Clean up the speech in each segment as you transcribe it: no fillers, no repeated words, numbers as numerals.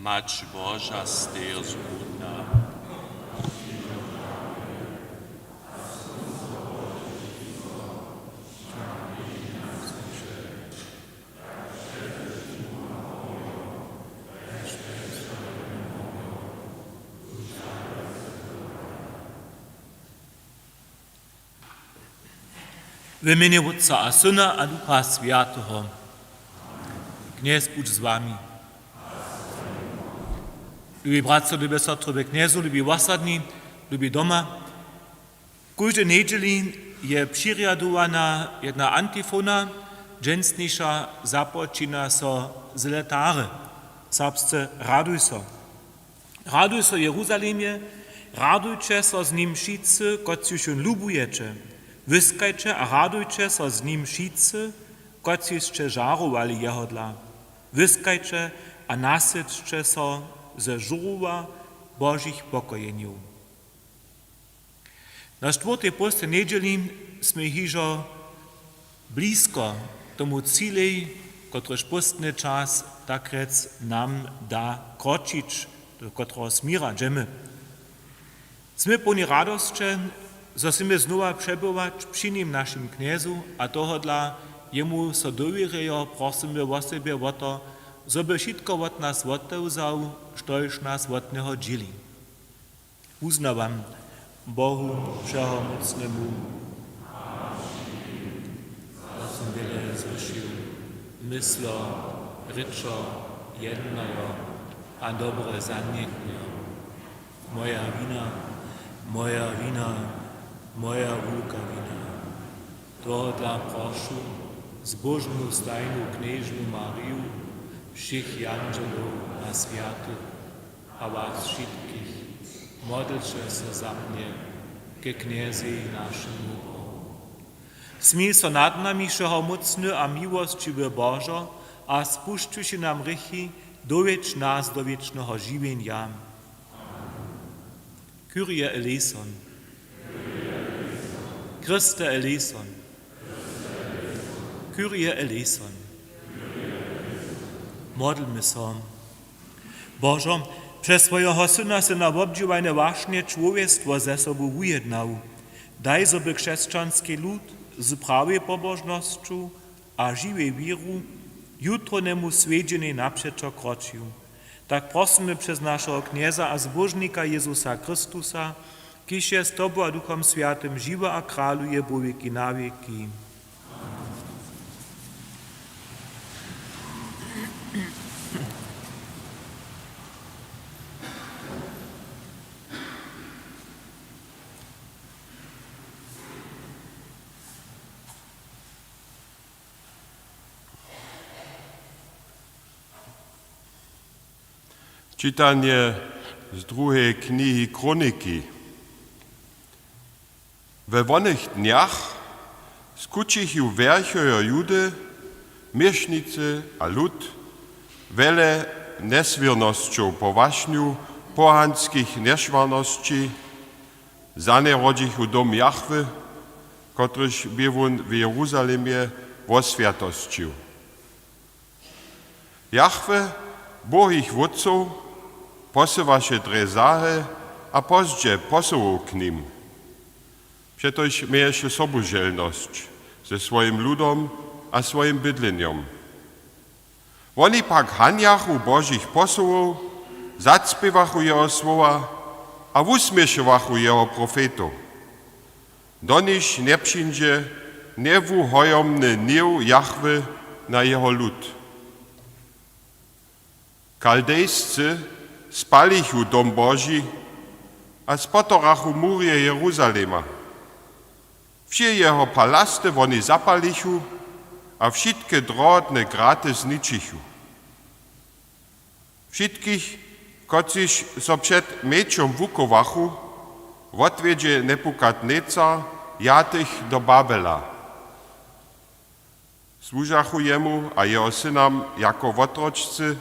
Mać Boża stej zgódna. W imieniu Otca a Syna a Ducha Świętego. Kniez buď z wami. Lubi bratco, lubi sestry, lubi kniezu, lubi wasadni, lubi doma. Każdej niedzieli je přiriadowana jedna antifona, dżęsniejsza započína so z letary. Serbsce raduj so. Raduj so Jeruzalemie, radujcie so z nim wszyscy, kotci się lubujecie. Wyskajcie a radujcie so z nim wszyscy, kotciście żarowali jeho dla. Wyskajcie a nasyćcie so ze żurowa Božích pokojeniów. Na czwartej poste niedzieli sme hižo blisko tomu cíli, kotrež postny czas tak rec nam da kročić, do kotrého smíra džemy. Sme plni radosće, zo sme znova přebywać przy nim naszym kniezu a tohodla jemu so dowierejo, prosimy o sebe o to, zoby wszystko od nas odtevzał, štož nas od neho džili. Uznawam Bohu Všehomocnému, ja som wiele zvršil, myslo, rečo, jednajo a dobre zaniknjo. Moja vina, moja vúka vina. Tohodla prošu zbožnú stajnú kniežnu Mariu, všich angelov a sviatých a vás všetkých, modlite sa za mne ke kniezi našemu Bohu. Smí so nad nami všehomocný a milostivý Božo a spušťujte nám hriechy, doveď nás do wiecznego żywienia. Kyrie eleison. Christe eleison. Kyrie eleison. Modlmy się. Bożo, przez swojego Syna se na obdziwajne właśnie człowiectwo ze sobą ujednał. Daj sobie chrześcijański lud z prawej pobożnością a żywej wieru jutronemu swiedzienie naprzeczo kroczył. Tak prosimy przez naszego knieza a zbożnika Jezusa Chrystusa, kiż jest Tobą a Duchom Świętym żywa a kraluje po wieki na wieki. Czytanie z drugiej knihy Kroniki. We wonych dniach skučichu verchojo Judy, miesznicy a lud, wiele neswiernością poważniu pohanskich nieszwarności, zanerodžichu dom Jahwe, kotryž by won w Jeruzalemie oswiatosćił. Jahwe, Bóg ich wódców, posyłaše drezahe, a pozdźe posyłał k nim. Przetoż mieješe sobuželnosť ze swoim ludom a swoim bydleniom. Oni pak hanjachu Božích posyłów, zacpiewachu jeho słowa, a usmieszowachu jeho profetów. Do nich nie przyjdzie niewuhojomny niu Jahwe na jeho lud. Kaldejscy spalichu dom Boży, a spotorachu murie Jeruzalema. Wsie jeho palasty oni zapalichu, a wszystkie drobne graty zničichu. Wszystkich, kociś so przed meczom wukowachu, odwiedzie Nebukadnecar jatych do Babela. Służachu jemu a jeho synam jako otroczcy,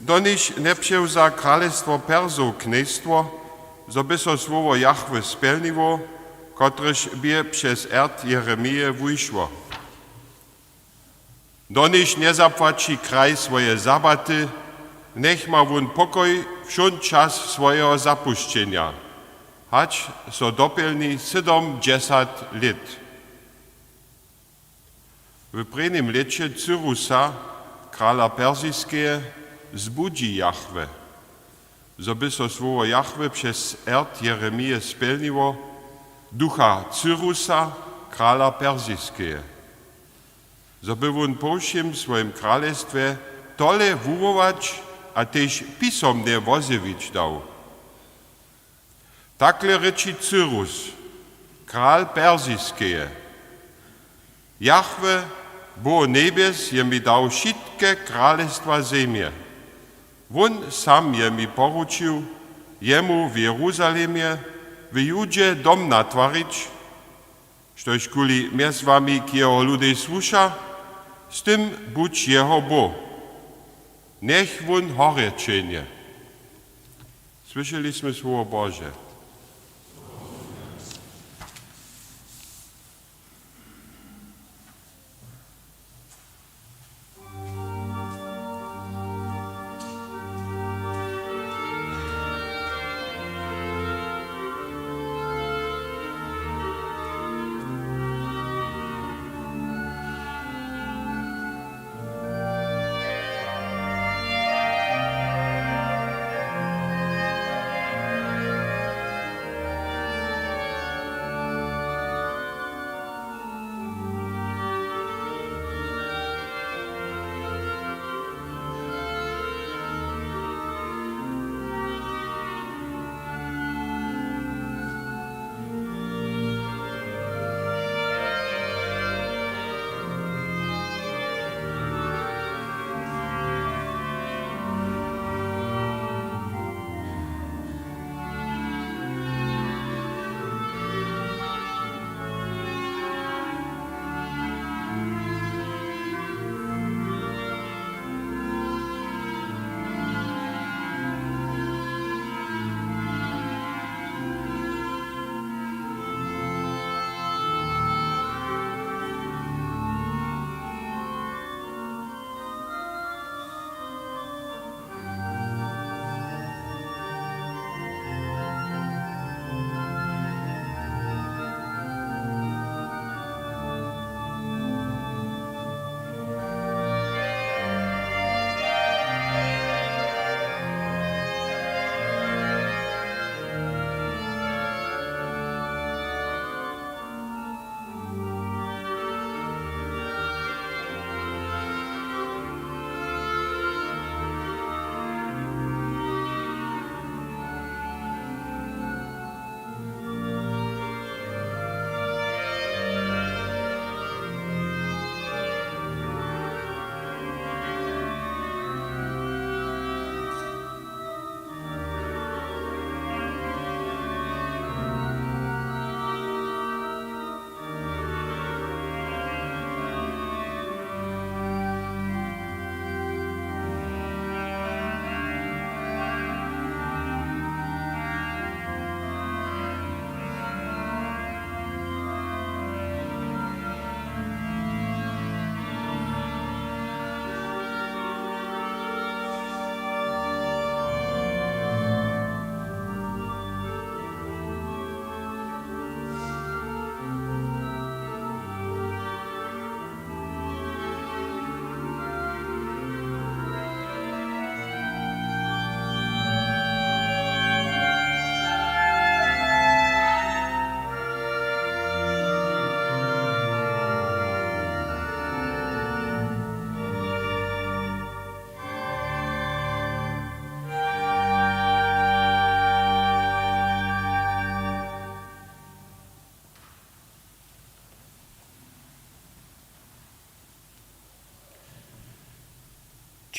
do nich nie przewza królestwo Persów knestwo, zo by so słowo Jahwe spełniło, kotryż by przez erd Jeremije wyszło. Do nich nie zapłaci kraj swoje zabaty, nech ma won pokoj wsząd czas swojego zapuszczenia, hać so dopełni 70 lat. W prvním lecie Cyrusa, krála Persijskie, zbudzi Jahwe, zo by so słowo Jahwe przez erd Jeremije spełniło, ducha Cyrusa, krála Persijskie. Zo by won po všem swoim królestwie tole wuwować, a też pisomne wozewić dał. Takle reči Cyrus, král Persijskie. Jahwe, Bo nebes, je mi dał wszystkie królestwa ziemie. Won sam je mi poručił, jemu w Jeruzalemie, w Judzie dom natwarić, štož kuli mnie z wami k jeho ludej słuša, z tym budź jeho Bo. Niech won hore czynie. Słyszeliśmy słowo Boże.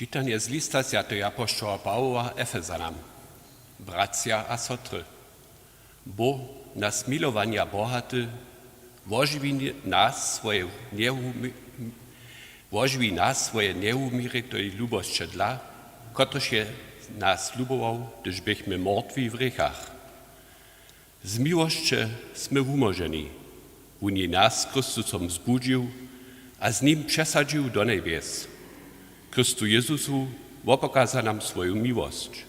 Čitanje z lista svätého apoštola Pavla Efezanom. Bracia a sotry, Bo nas milovania bohaty, woźwi nas swoje nieumirytej lubości dla, kotryż je nas lubował, gdyż byśmy martwi w grzechach. Z miłości sme umożeni, on je nas Chrystusem zbudził, a z nim przesadził do niebies. Chrystu Jezusu pokaza nam swoją miłość.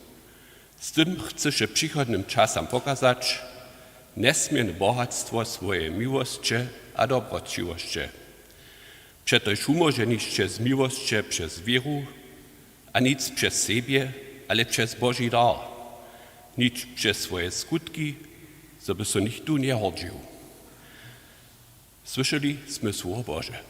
Z tym chce się przychodnym czasem pokazać nesmierne bohatstwo swojej miłości a dobrociłości. Przetoż umożeniście z miłości przez wieru, a nic przez siebie, ale przez Boży dar, nic przez swoje skutki, żeby so nikt tu nie chodził. Słyszeli sme Słowo Boże.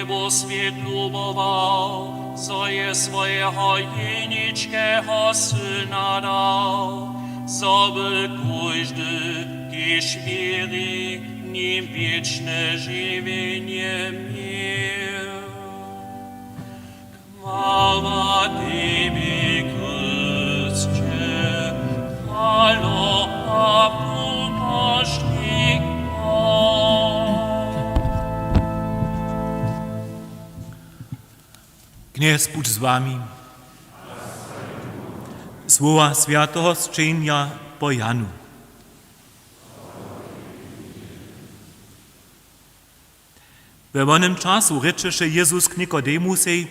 Bo svět luboval, co je svojho jeničkého syna dal, zoby každý, když věří, ním věčné živenie měl. Chvála Tebe, Kristče, chvála a pomocník. Kněz, buď z vámi. Słowa świętego zczynienia po Janu. We onym czasu rzecze Jezus k Nikodemusej,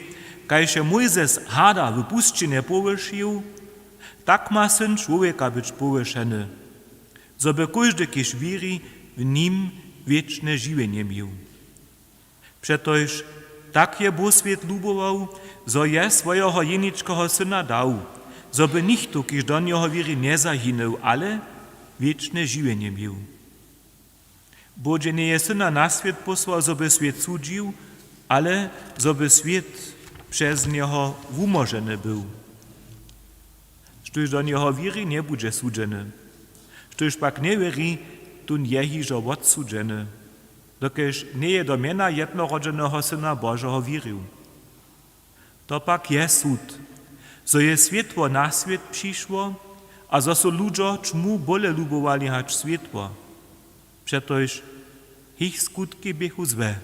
kajże Mojzes hada w puszczynie powyższył, tak ma Syn Człowieka być powyższony, żeby każdy, kiż wierzy, w nim wieczne żywienie miał. Przetoż tak je Bóg svět lubował, zo je swojego jeničkého syna dał, zoby nichto, kiż do niego wierzy, nie zahynął, ale wieczne żywienie miał. Boże nie je syna na świat posłał, zoby świat sudził, ale zoby świat przez niego umożony był. Sztuż do niego wierzy, nie będzie sudzony. Sztuż pak nie wierzy, tu nie hiżo odsudzony. Dokež nie je do miena jednorodzenego Syna Bożego wierzył. To pak je sud, zo je światło na świat przyszło, a zo so ludzie czmu bole lubowali hać światło. Przetoż ich skutki bychu złe.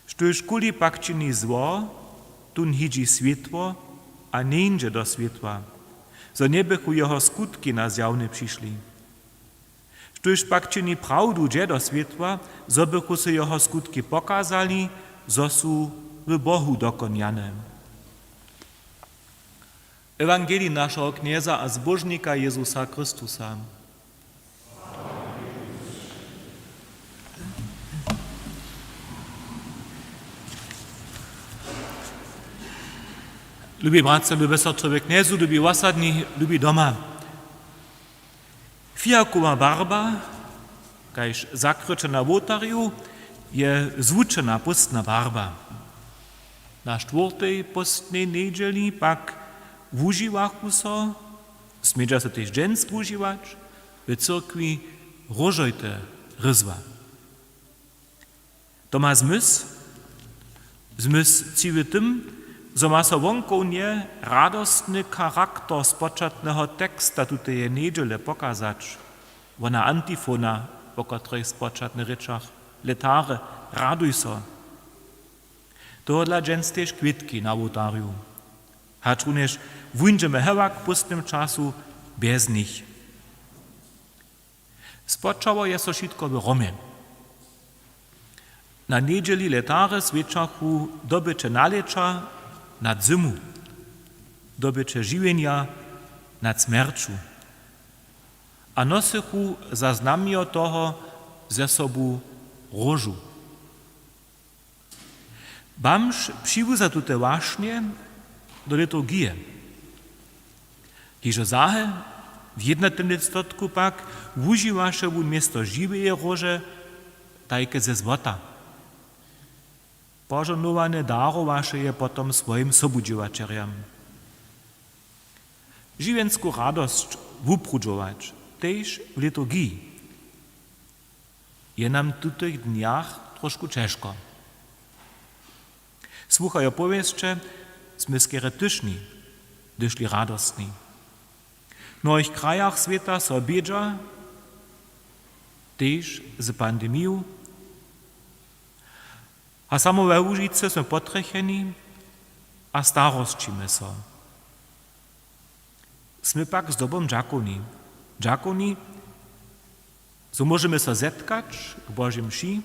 Sztuż kuli pak czyni zło, tun hidzi światło, a nie indzie do światła, zo nie bychu jeho skutki na zjawne przyszli. Štož pak czyni prawdu dże do światła, zo bychu se jeho skutki pokazali, zo su w Bohu dokonjane. Ewangelii naszego knieza a zbożnika Jezusa Chrystusa. Lubi bratce, lubi sestry, kniezu, lubi wasadni, lubi doma. Fijakowa barba, kajż zakryczena w ołtarju, je zwučena postna barba. Na czwartej postnej niedzieli pak wužiwachu so, smieđa se tež džensk wuživač, w cyrkwi różojte ryzwa. To ma zmysł ciwy tym, zo ma so wonkołnie radostny charakter spočatnego teksta tutej niedziele pokazać. Ona antifona, po której spočatny ryczach, letare, raduj so. To dla dżens tež kwitki na ołtarju. Hacz również wundziemy hewak w pustnym czasu bez nich. Spočało je so šitko w Romie. Na niedzieli letare svědčachu dobycze nalecza nad zimu, dobycze żywienia nad smierču. A nosychu za znamio toho ze sobu różu. Bamž přiwuza tute vášně do liturgie. Kiže zahe w 21 pak wužiwaše wun miesto živeje róže tajke ze złota. Pożonowane darowaše je potom swojim sobudziwaczeriam. Žiwensku radość wuprudżować, tež w liturgii. Je nam w tych dniach troszkę ciężko. Słuchaj opowieście, sme skeretyczni, dyszli radostni. W mnohých krajach sveta so biedza, tež z pandemiją, a samo we Łužice sme potrecheni a starostčíme so. Sme pak z dobom džakoni. Džakoni, so możemy so zetkać k Božím mši,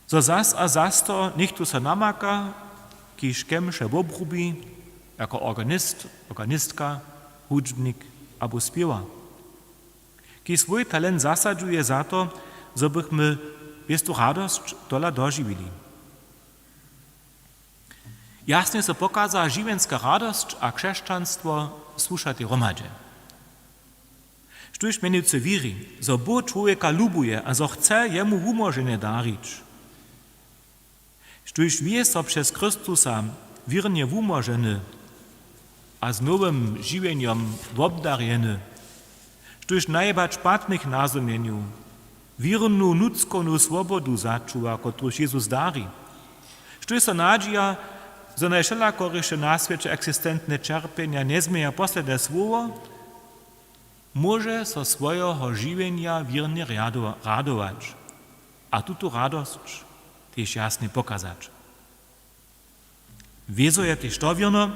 so zas a zas to nichtu se namaka, kiž kemše v obrubi, jako organist, organistka, hudžbnik abo spiewa. Ki svoj talent zasadzuje za to, zo bychmy jest tu radość dola dożywili. Jasnie se pokaza žiwenska radość a krzeszczanstwo słuszati romadzie. Štuž menujúce víry, zo Bóg człowieka lubuje a zo chce jemu umoženie darić. Štuž wie so przez Chrystusa wiernie umożeny a z nowym żywieniem obdarjeny. Štuž najbać patnych nazumieniu, wiernu ludzkonu swobodu začuva, kotruž Jezus dari. Štuž so nadzieja, zo najšelakoryše na świecie eksistentne czerpienia nie zmienia posledne słowo, może so swojego żywienia wiernie radować, a tuto radość też jasnie pokazać. Wieso je też to wierno,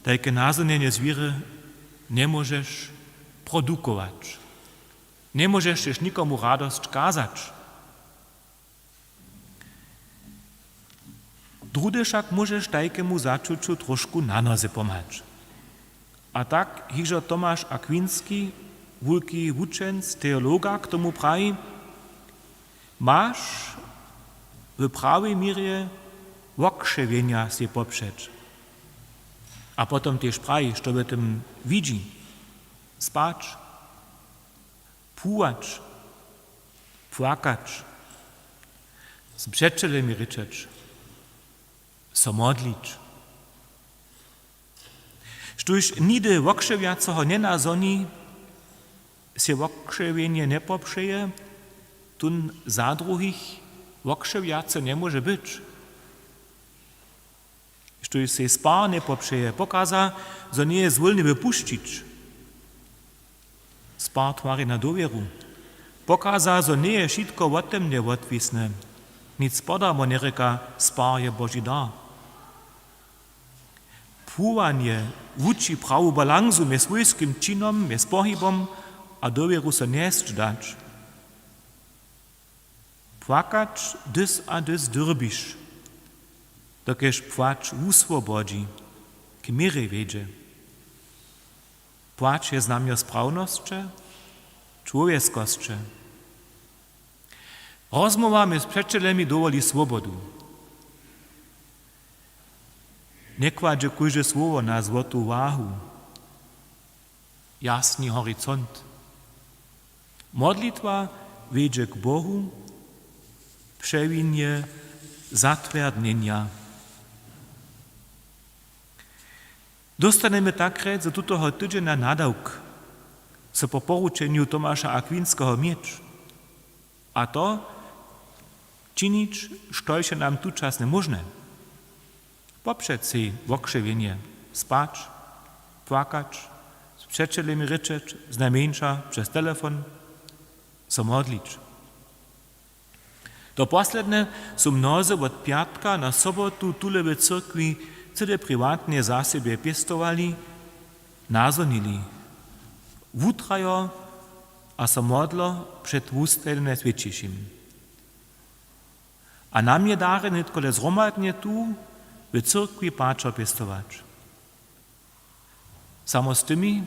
takie nazumienie z wiry nie możesz produkować. Nie możesz też nikomu radość kazać. Drudy však możesz tajkemu začuću trošku na noze pomać. A tak hižo Tomáš Akvinski, wulki wučenc, teologa, k tomu praji, máš w prawej mierze wokrzewienia się poprzeć. A potom też praji, što w tym widzi, spać, płacz, płakać, z przyjacielami ryczeć, so modlić. Štuž nide wokrzewiacoho nie nazoni, się wokrzewienie nie poprzeje, tun za druhich wokrzewiaco nie może być. Štuž się spar nie poprzeje, pokaza, że nie jest wolny wypuścić. Spar twari na dowieru. Pokaza, że nie jest wszystko o nie odwisne. Nic podamo nie reka, spar je Boží dar. Płwanie uczy prawu balansu między swojskim czynom, między pohybom, a dowieru so nie dać. Płakać dys a dys dyrbisz, dokeż płacz uswobodzi, k miry wiedzie. Płacz je znamio sprawności, człowieckości. Rozmowa między przyjacielami dowoli swobodu. Nie kładzie kujże słowo na złotą wahu, jasny horyzont. Modlitwa wiedzie k Bohu, przewinie zatwerdnienia. Dostanemy takre za tutoho tydzienia nadawk, co po poruczeniu Tomasza Akwińskiego mieć. A to czynić, što się nam tu czas nie możne. Poprzeć si wokrzewienie, spać, płakać, z przyjacielami ryczeć, z najmniejsza przez telefon, so modlić. To posledne są mnozy od piatka na sobotu tule w cyrkwi cyle prywatnie za siebie piestowali, nazonili. Wutrajo, a so modlo przed wustelem Najswiętszym. A nam je dare nitkole zromadnie tu w cyrkwi patrza piestować. Samo z tymi,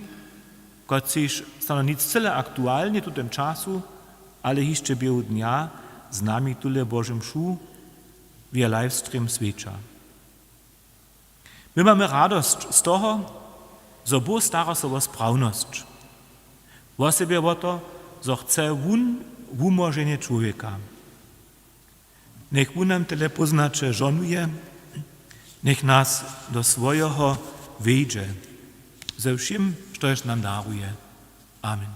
kociż stano nic cyle aktualnie tu tym czasu, ale jeszcze biegu dnia z nami tyle Bożym szu, via livestream świecza. My mamy radość z toho, że Bóg stara się o sprawność. O sobie o to, że chce umożenie człowieka. Niech on nam tyle poznacze żonuje, niech nas do swojego wyjdzie, ze wszystkim, co nam daruje. Amen.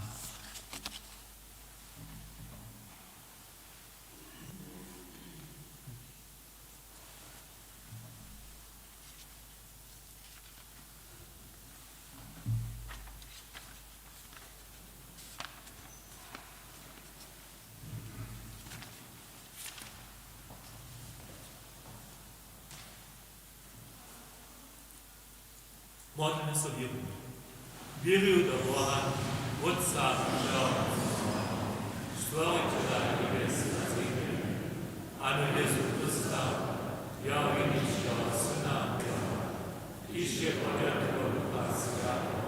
Modlimy się wieruję do Boga, Otca i Stworzyciela niebies na ziemi, a my Jezu Chrysta, ja wienicznego Syna, iście podzielnego Ducha Świętego,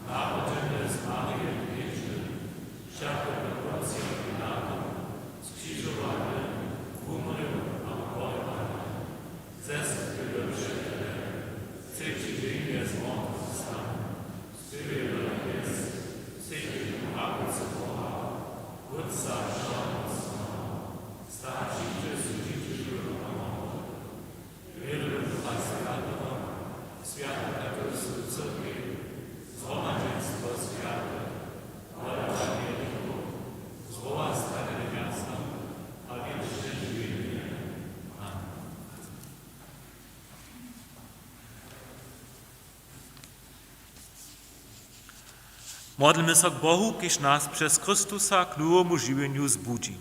narodzony z Maryi Wieczny, wszelkiego Poncja Pilata, skrzyżowany, umrł, a ukorpany, zesłany do przyjaciela, trzeci dzień jest zmartwychwstał, zbywiony jest, syjdzie Ojca Boga, Otca Wszechmocnego, starszy Chrystusicielu Amory, wieruję w Ducha Świętego, światłego Cerkwi, zgromadzeństwo światłe, olewanie grzechów, zwoła stare miasta, a wieczne żywienie. Amen. Modlimy się k Bohu, kiż nas przez Chrystusa k nowemu żywieniu zbudzi.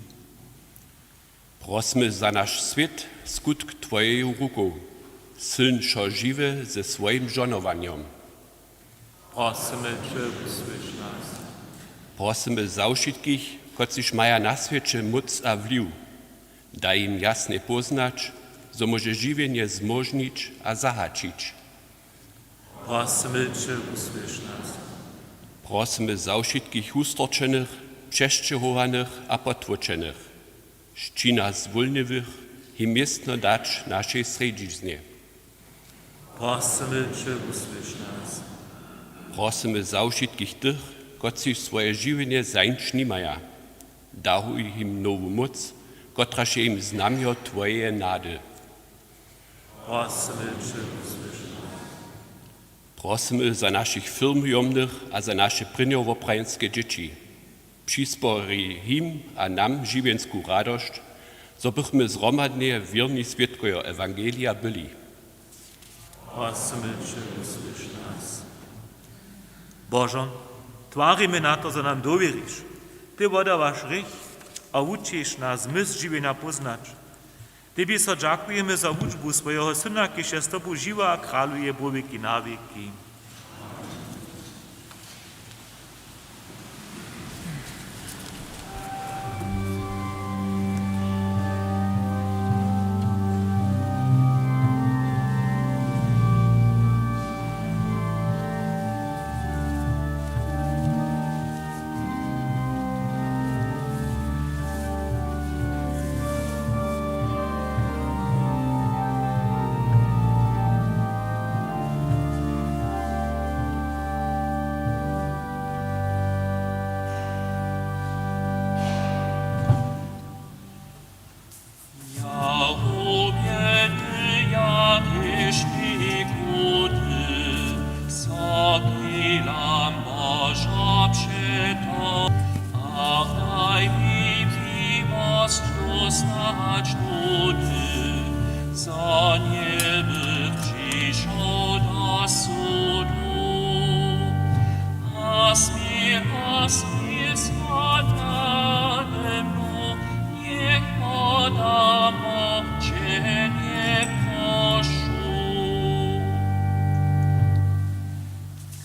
Prosmy za nasz świat skutk Twojej ruku, syn szo żywy ze swoim żonowaniem. Prosimy, czy usłysz nas. Prosimy za wszystkich, kociż maja na świecie moc a wliw. Daj im jasne poznać, że może żywienie zmożnić a zahaczyć. Prosimy, czy usłysz nas. Prosimy za wszystkich ustorczonych, przeszczechowanych a potłoczonych. Szczina zwolniwych i miestno dać naszej sredziznie. Prosimy, czy usłysz nas. Prosimy za wszystkich tych, kociż swoje żywienie zańczni maja. Daruj im nową moc, kotraż im znamio Twoje nady. Prosimy, czy usłysz nas. Prosimy za naszych firmjomnych a za nasze pryniowoprańskie dzieci. Přispori im a nam żywienską radość, so bychmy zromadnie wierni świadkowie Ewangelia byli. Prosimy, czy usłysz nas. Boże, twarimy na to, że nam dowierzysz. Ty wodawasz rych, a uczysz nas mysł żywienia poznać. Tobie so dziękujemy za uczbu swojego Syna, kiż z Tobą żywa a kraluje po wieki na wieki.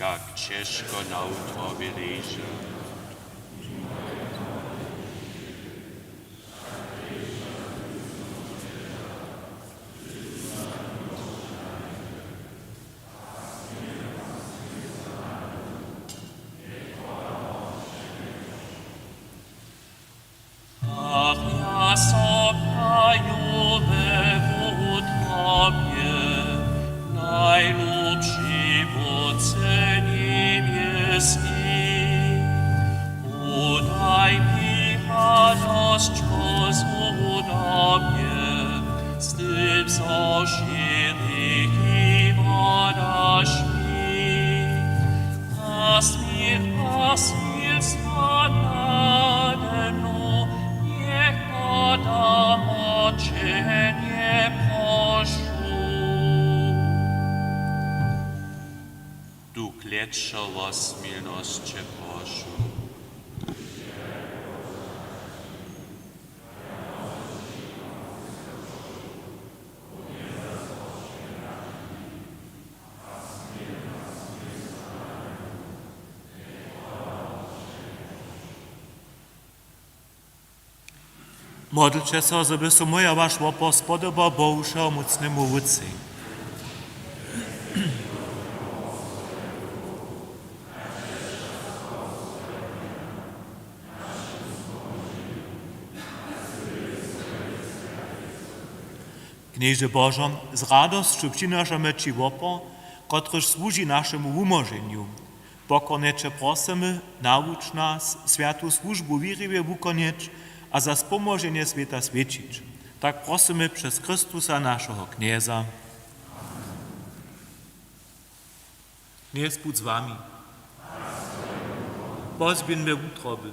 Jak ciężko na utobie leży. z nim. Udaj mi radość pozudobie, z tym co szyriki podasz mi. A smilstwo nade mną, niech podam oczenie proszę. Duch lepszego smilności proszę. Modlcie se, żeby se moja waš łopor spodobał Bohušeho mocnemu wódcy. Knieże Bożom, z radosću przynoszamy Ci łopor, kotryż służy naszemu umożeniu. Pokorniecze prosimy, naucz nas światu służbu wierliwie wykonywać, a za spomożenie świata świecić. Tak prosimy przez Chrystusa naszego Knieza. Kniez bądź z wami. Pozbieńmy utroby.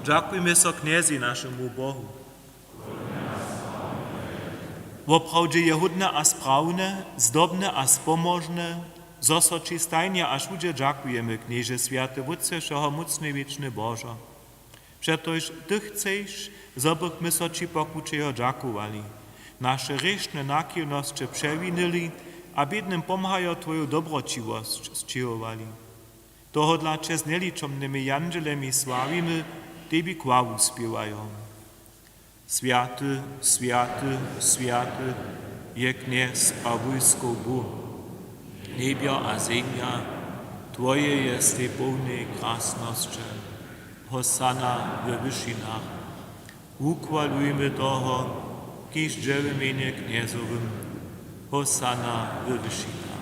Dziękujmy so Kniezi naszemu Bohu. Woprawdzie je hudne a sprawne, zdobne a spomożne, zo ci stajnie aż ludzie dziękujemy Knieże Święty, Wódce wszeho mocny wieczny Boża. Przetoż Ty chcesz, żebyśmy so Ci pokuczego dziękowali. Nasze grzeszne nakilności przewinęli, a biednym pomagają Twoją dobrociwość zczciwali. Toho dla Cię z nieliczomnymi jangelemi sławimy, Tobie chwały śpiewają. Święty, święty, święty, je Kniez a wojsko Bóg. Niebia a ziemia, Twoje jest te pełne krasności. Hosanna we wyżynach. Uchwalujmy toho, kiż dzieje imię Kniezowym. Hosanna we wyżynach.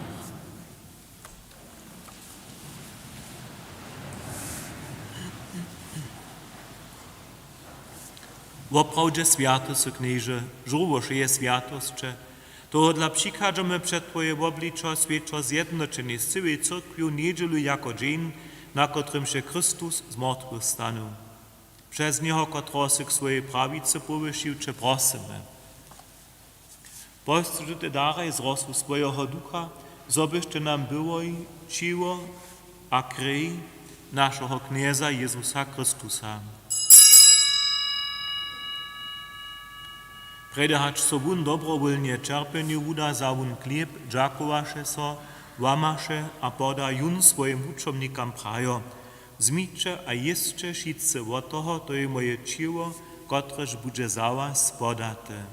Woprawdzie święty są Knieże, żołoż je świętoście, toho dla przychodzimy przed Twoje obliczo świeczo zjednoczeni z całej cyrkwią niedzielu jako dzień, na którym się Chrystus z martwych stanął. Przez Niego, którego się k swojej prawicy powyższył, Cię prosimy. Postrzeż Ty dalej z rosu swojego ducha, żebyście nam było ciło a krew naszego Knieza Jezusa Chrystusa. Predehać sobun dobrowolnie czerpeniu uda za wun chleb, dziękowaše so, łamaše a poda jun swoim uczomnikam prajo. Zmijcie a jeszcie wszyscy od toho, to je moje ciło, kotreż będzie za was podate.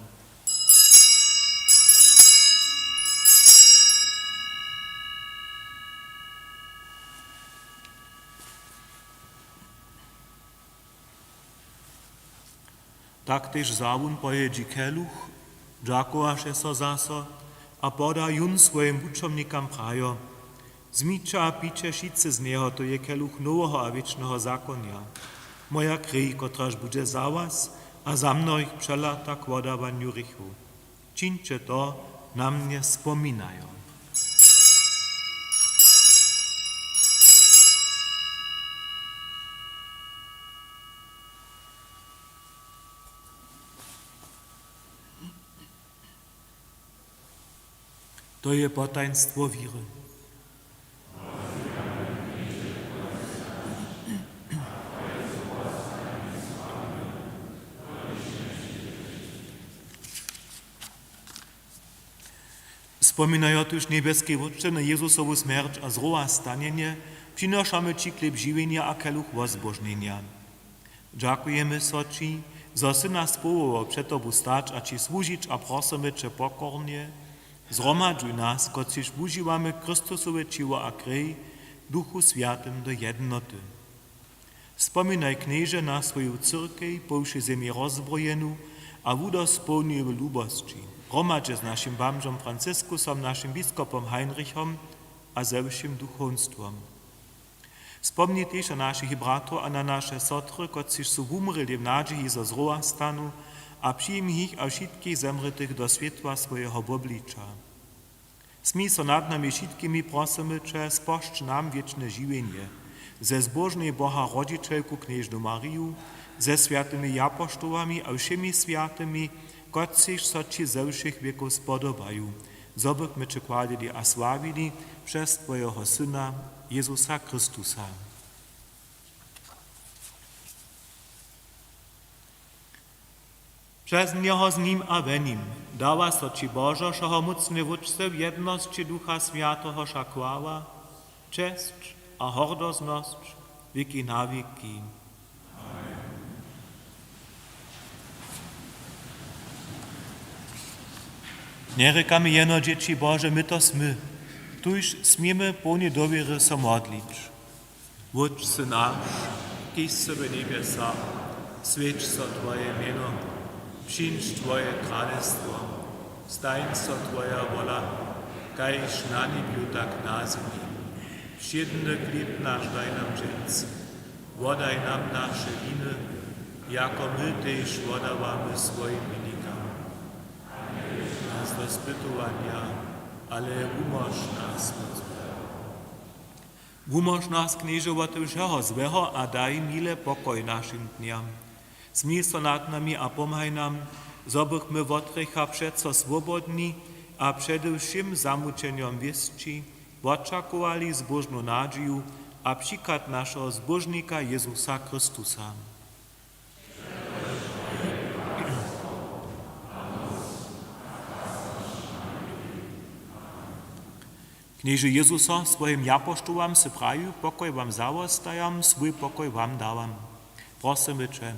Tak też zawun pojedzi keluch, dziękowaše so zaso, a poda jun swoim uczomnikam prajo. Zmijcie a picie wszyscy z niego, to je keluch nowego a wiecznego zakonia. Moja krew, kotraż będzie za was, a za mnoich przelata k wodawaniu rychu. Czyńcie to, na mnie wspominają. To je potaństwo wiry. Wspominają tuż niebieskie Ojcze na Jezusową śmierć a zroła stanienie, przynoszamy Ci chleb żywienia a keluch wozbożnienia. Dziękujemy so Ci, za Ty nas powołał przed Tobą stać a Ci służyć a prosimy Cię pokornie, zgromadzuj nas, kociż używamy Chrystusowe ciło a krew, Duchu Świętym do jednoty. Wspominaj Knieże na swoją cyrkew, po wszy ziemi rozbrojenú a wudospełnił lubości. Gromadź z naszym bamżom Francyskusom, naszym biskupom Heinrichom a ze všim duchonstvom. Spomnitejš na našich bratov a na naše sotry, kotci sú umreli v nádžihi zo zroa stanu a přijmi ich a všetkých zemretých do svetla svojho obliča. Smí so nad nami všetkými prosimy, če spošť nám wieczne žiwienie, ze zbožnej Boha Rodzicielku Kniežnu Mariu, ze sviatymi apoštolami a všemi sviatymi, kotciž so ci ze všech wieków spodobajú, zobych my či kładili a sławili przez Twojego Syna, Jezusa Chrystusa. Przez Niego z Nim a we Nim dała so Ci Bożo, šoho mocny wódce w jedności Ducha Świętego szakłała, cześć a hordozność wieki na wieki. Nie rekamy jeno dzieci Boże, my to smy, tuż smiemy pełni dowiery so modlić. Wódź nasz, kiś sobie niebesa, swieć so Twoje mieno, przyjdź Twoje królestwo, stań so Twoja wola, kajż na niebiu tak na ziemi. Wszedny chleb nasz daj nam dziś, wodaj nam nasze winy, jako my też wodawamy swoim winnikam. Nas do spytowania, ale umoż nas. Umoż nas knieżować wszeho złego, a daj mile pokoj naszym dniam. Smij so nad nami a pomhaj nam, zobych my od grzecha przeco swobodni, a przede wszystkim zamuczeniom wieszci, oczekowali zbożną nadzieję, a przykład naszego zbożnika Jezusa Chrystusa. Knieży Jezusa swoim apostołom se praju, pokoj wam zawostajam, swój pokoj wam dałam. Prosimy Cię,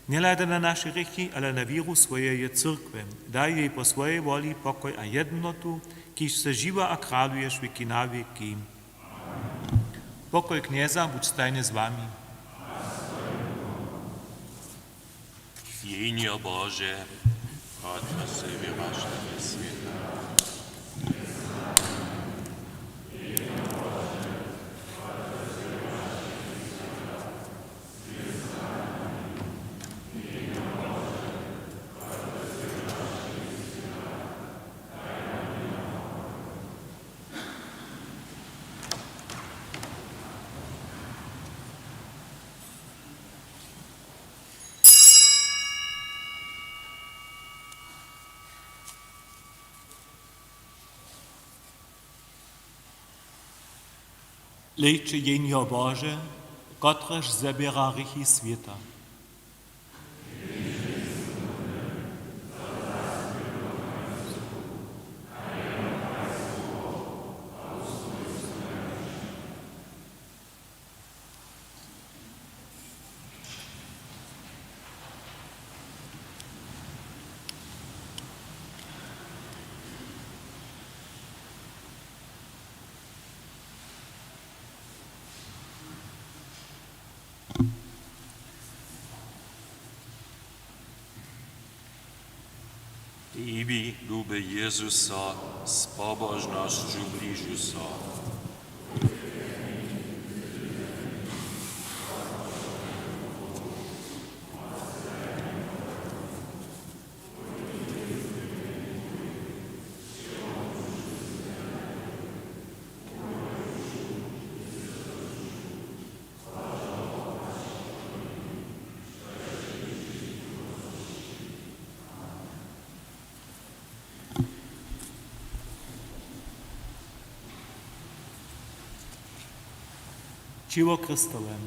nie lada na nasze grzechy, ale na wieru swojej cyrkwy. Daj jej po swojej woli pokoj a jednotu, kiż se żywa a kralujesz wieki na wieki. Pokoj knieza budź stajny z wami. Jenio Boże, od nas wyraż na świata. Lejče jenio Boże, kotreż zabiera grzechy świata. Ibi lubi Jezusa, z pobožnošću bližu so. Ciło Chrystowem.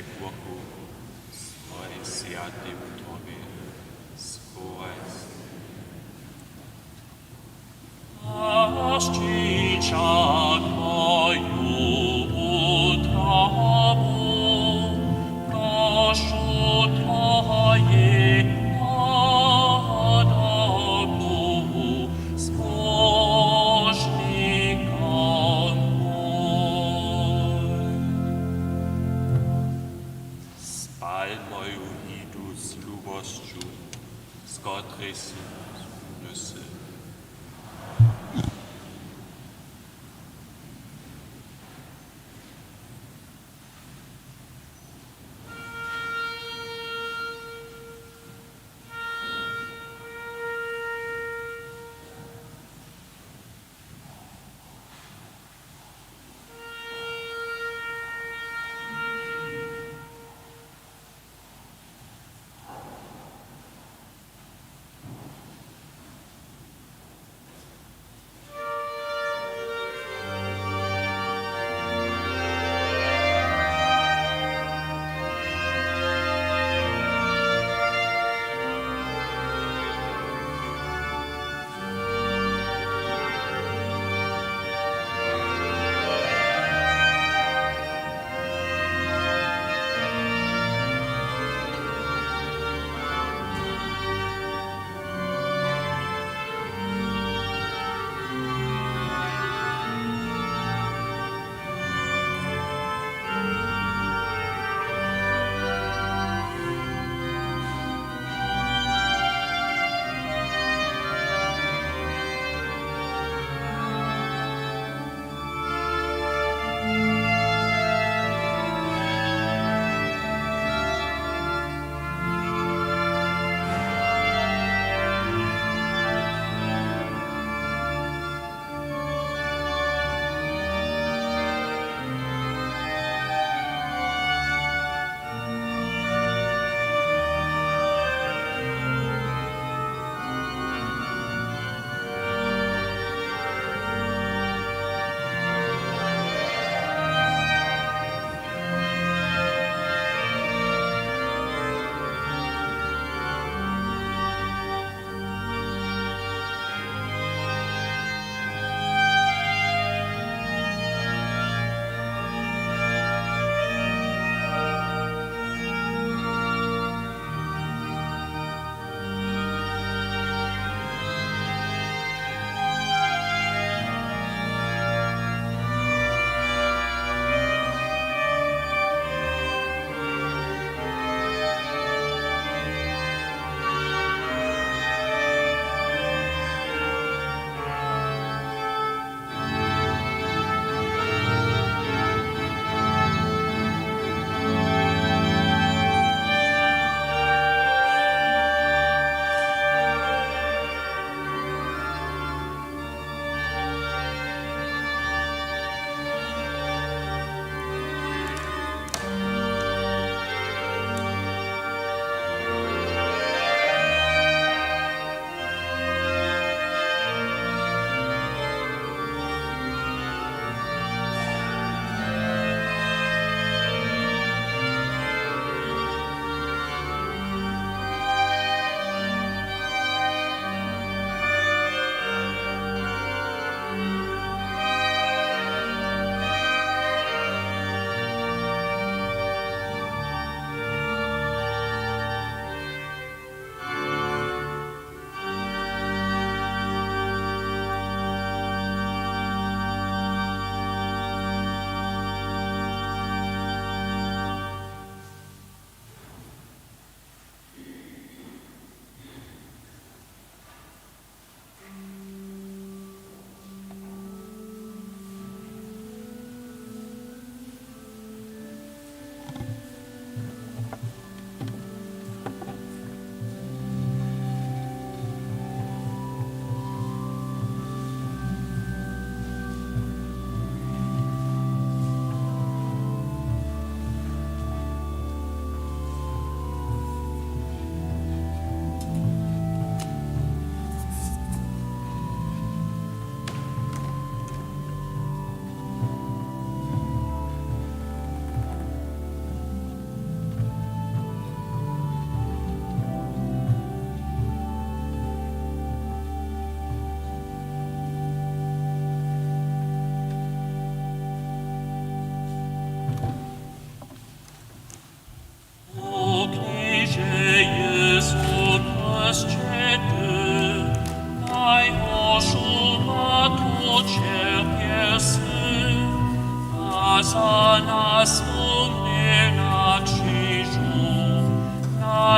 Sekwaku, svoj sjati u Tobi, skovaj se. Spal moju hidu s ljubošću, skotri si nüsse.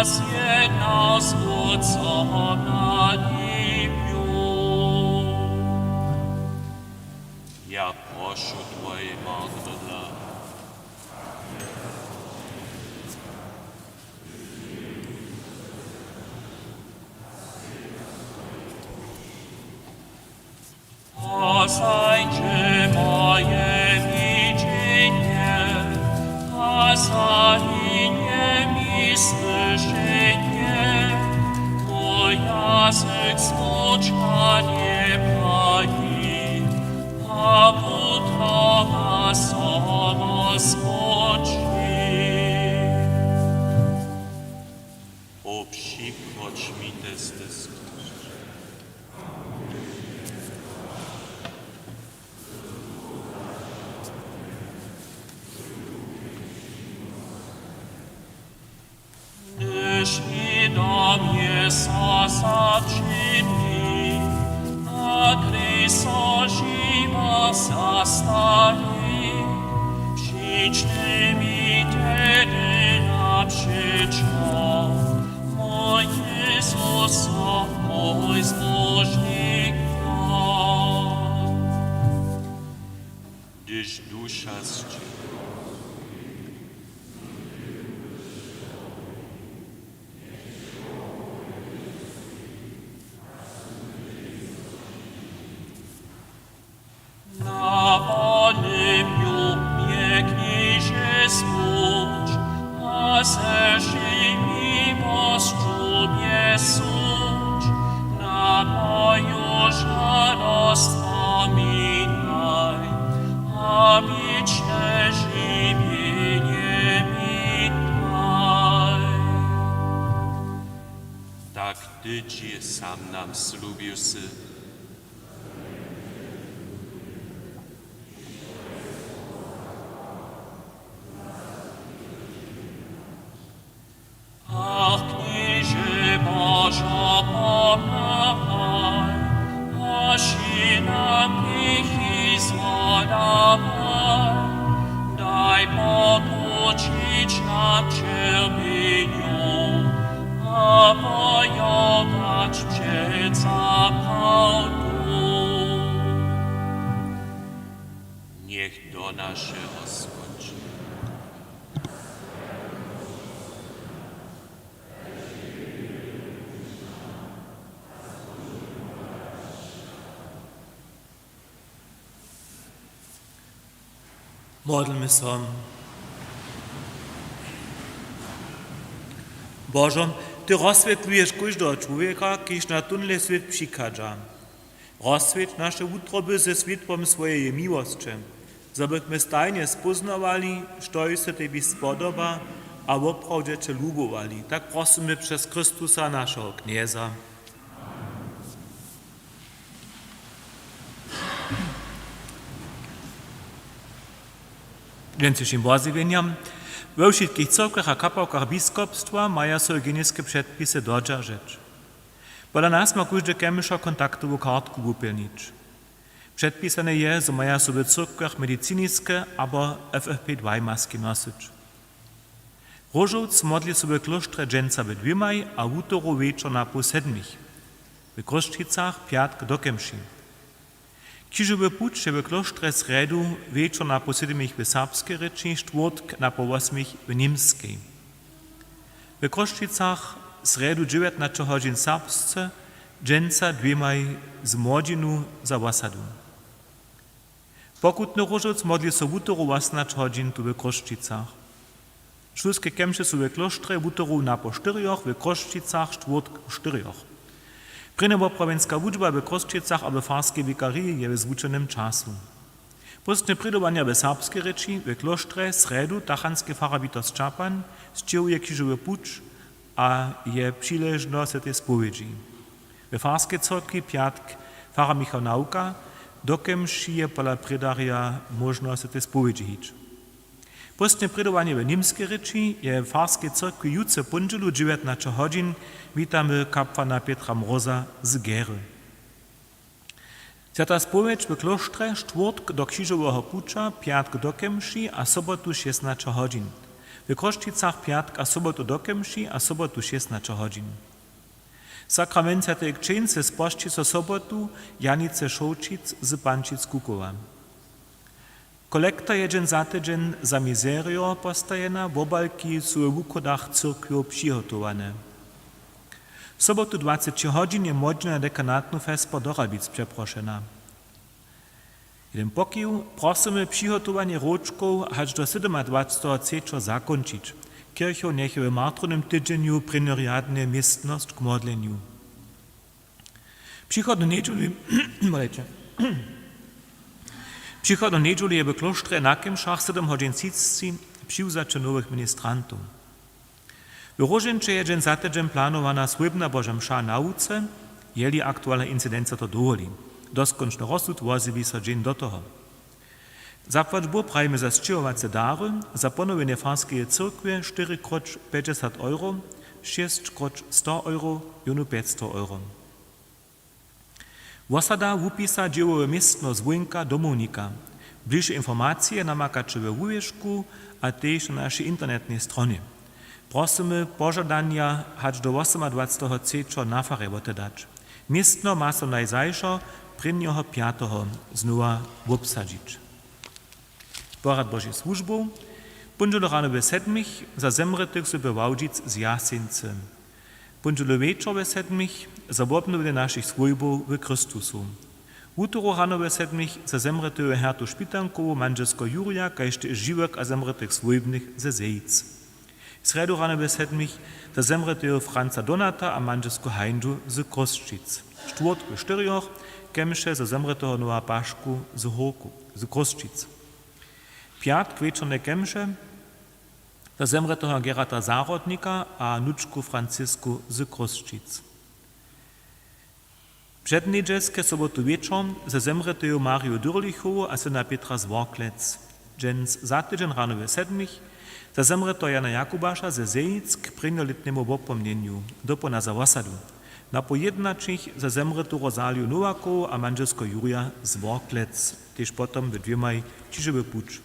zjednał z Ojcem na niebie. Ja proszę Twojej martwe dla. A zajdzie moje widzenie, a zaginie mi słyszenie, mój język spoczanie pani, a buta sama spoczy. O przykroć mi te styski. Gdyż i do mnie zaczyni, a Chrysto żywa zastali, przyjdź mi tedy naprzeciw, mój Jezus, mój zbożnik. Gdyż dusza z Ciebie. Na Olympiu mnie knieże zbudź, a ze miłością mnie sudź. Na moją żarost pominaj, a wieczne żywienie mi daj. Tak Ty Ci sam nam slubił si. Ach, knieże Bożo, pomagaj, a się nam grzechy złamaj. Daj pokucić nam cierpieniu, a wojować przed zapałką. Niech do naszego skoczy. Módlmy się. Boże, Ty rozswietlujesz każdego człowieka, kiż na tunle świat przychodzi. Rozswieć nasze utroby ze światłem swojej miłości, żebyśmy stajnie spoznawali, co się Tobie spodoba, a woprawdzie Cię lubowali. Tak prosimy przez Chrystusa, naszego Knieza. Więcej błazewieniam. We wszystkich cyrkwach a kapałkach biskupstwa mają sobie hygieniczne przepisy dodržać. Podle nas ma każdy kemysza kontaktową kartku wypełnić. Przedpisane je, że mają sobie w cyrkwach medycyniskie albo FFP2 maski nosić. Różoc modli sobie klosztre dżęca we dwimaj, a wutoru wieczor na po 7. W Kroszczycach piatk do Kemši. Krzyżowy put się w klosztre sredu wieczor na po 7 w serbskiej rzeczy, czwartk na po 8 w niemskiej. W Kroszczycach sredu 19 godzin serbsce, dżęca dwimaj z młodzinu za wasadu. Pokutny różoc modli so wutoru 18 godzin tu w Kroszczycach. Szulskie kemše są w klosztre wutoru na po 4, w Kroszczycach czwartk o 4. Prynoboprawenská wučba w Kroszczycach a w farskiej wikarii je w zwučenym czasu. Postne pridowania w serbskiej rzeczy w klosztre sredu tachanskie farabito z Čapan zčiuje krzyżowy pucz a je přiležno se te spowiedzi. W farskiej cyrkwi piatk fara Michał Nauka, dokemž je pola predaria možno se te spowiedzi hić. Postne pridowanie w niemskiej rzeczy je w farskiej cyrkwi jutce pondzielu 19 godzin witamy kapłana Pietra Mroza z Gery. Zjata spowiedź w klosztre czwartk do krzyżowego pucza, piatk do kemši a sobotu 16 godzin. W Kroščicach piatk a sobotu do kemši a sobotu 16 hodin. Sakrament Svetej Księdze spošči so sobotu Janice Šoučic z Pančic Kukova. Kolekta jeden za tydzień za mizerio postajena, wobalki su w ukodach cyrkwiu przygotowane. W sobotu 20 hodin je modna na dekanatnu fespo do Rabic przeproszena. Jeden pokił prosimy przygotowanie roczków aż do 27. cečo zakończyć. Kircho niech w martronym tydzieniu prenoriadne miestność k modleniu. Przychodną niedzieli je w klosztrze na Kemšach 7 hodin cicci přiwzacie nowych ministrantów. W Rożyncze jeden za tydzień planowana słybna Boża mša nauce, jeli aktualna incidencja to dowoli. Doskonczny rozsud woziwi so dzień do toho. Zapłać Bóg prajmy za sčiovace dary, za ponowienie franskiej cyrkwie 4x50 euro, 6x100 euro, junu 500 euro. Wosada wupisa dziełowe miestno z Wójnka Domonika. Bliższe informacje namakacie we wujeszku, a też na naszej internetnej stronie. Prosimy pożadania aż do 28. cečo na farebote dać. Miestno ma so najzajszo 5. znowa wobsadzić. Porad Bożej służbą, pundzielo rano we 7 za zemretych sobie wałdzic z Jasincy. Pundzielo wieczor we 7 za obnowienie naszych służbów w Chrystusu. Utro rano we 7 za zemretych hertu Szpitankowo, Manżesko Juria, kajście żyłek a zemretych służbnych ze Zejc. Sredu rano we 7 za zemretych Franca Donata a Manżesko Heindu z Kroščic. Czwort we 4 Kemše za zemretych Noa Paszku z Horku, z Kroščic. Piatk wieczorne Kemše za zemretého Gerata Zárodnika a Nučku Francisku z Kroščic. Przedniedzielskie sobotu wieczor za zemretého Mariu Dürlichovu a syna Petra z Worklec. Dżens za tydzień rano we 7 za zemretého Jana Jakubasza ze Zejic k prynolitnemu wopomnieniu, dopona za osadu. Na pojednačích za zemretú Rozaliu Nowakovu a Manžesko Juria z Worklec, tež potom v dvěmaj Čižewy puč.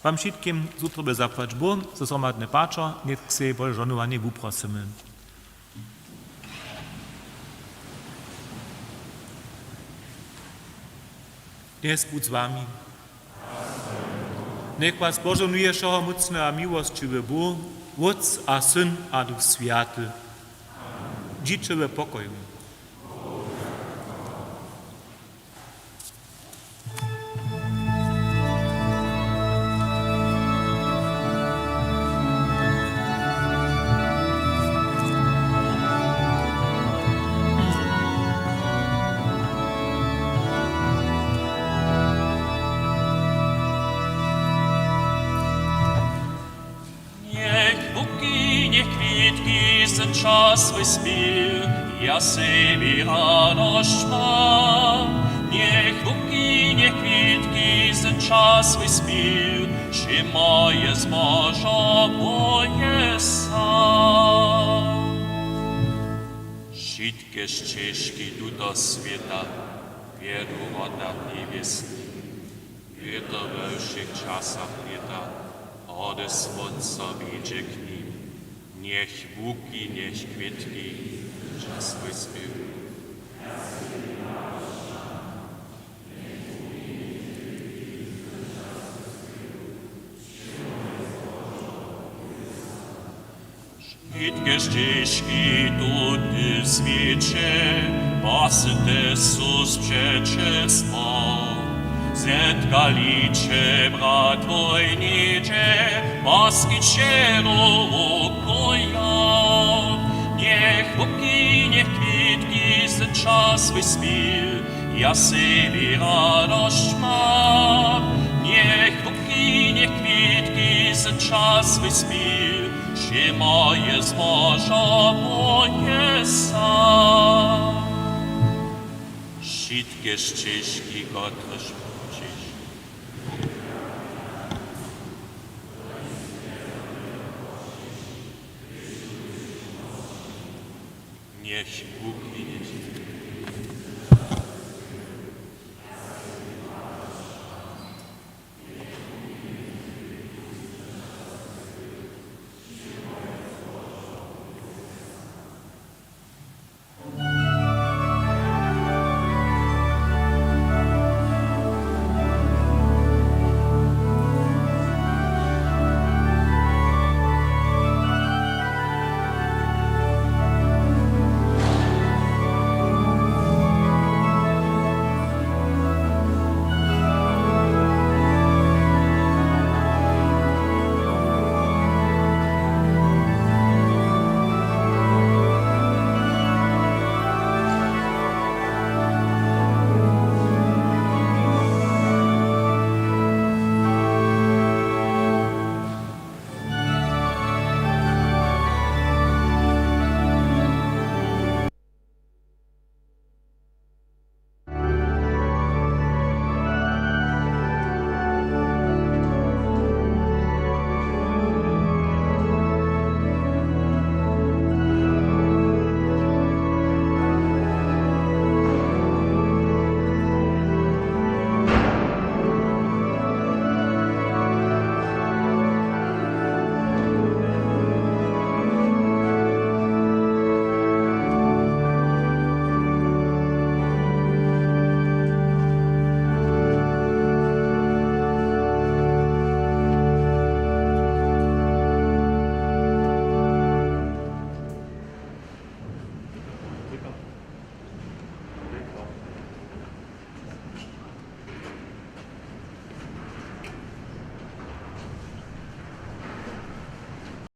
Wam všetkým zutrobe zapłać Bóg, za zhromadne páčo, nech se Božonovanie uprosimy. Dnes buď s vami. Nech vás požehnuje všeho mocného a milostivé Bóg, Otec a Syn a Duch Sviaty. Žijte v pokoju. Czas wyspił, ja sobie radość mam. Niech buki, niech kwitki ten czas wyspił, że moje zbożo moje sam. Wszystkie ścieżki tu do świata wiedu woda niebieskich. Wietr we wszech czasach lata, ode słońca wiedzie k nim. Niech buki, niech kwitki czas wyspił. Wszystkie ścieżki tu świecie, pasy sus przeczestwo. Zetkalicie, brat wojnicze, paski szerokoja. Niech buki, niech kwitki ten czas wyspił, ja sobie radość mam. Niech buki, niech kwitki ten czas wyspił, że moje zbożo moje sam. Wszystkie ścieżki, któreż niech Bóg i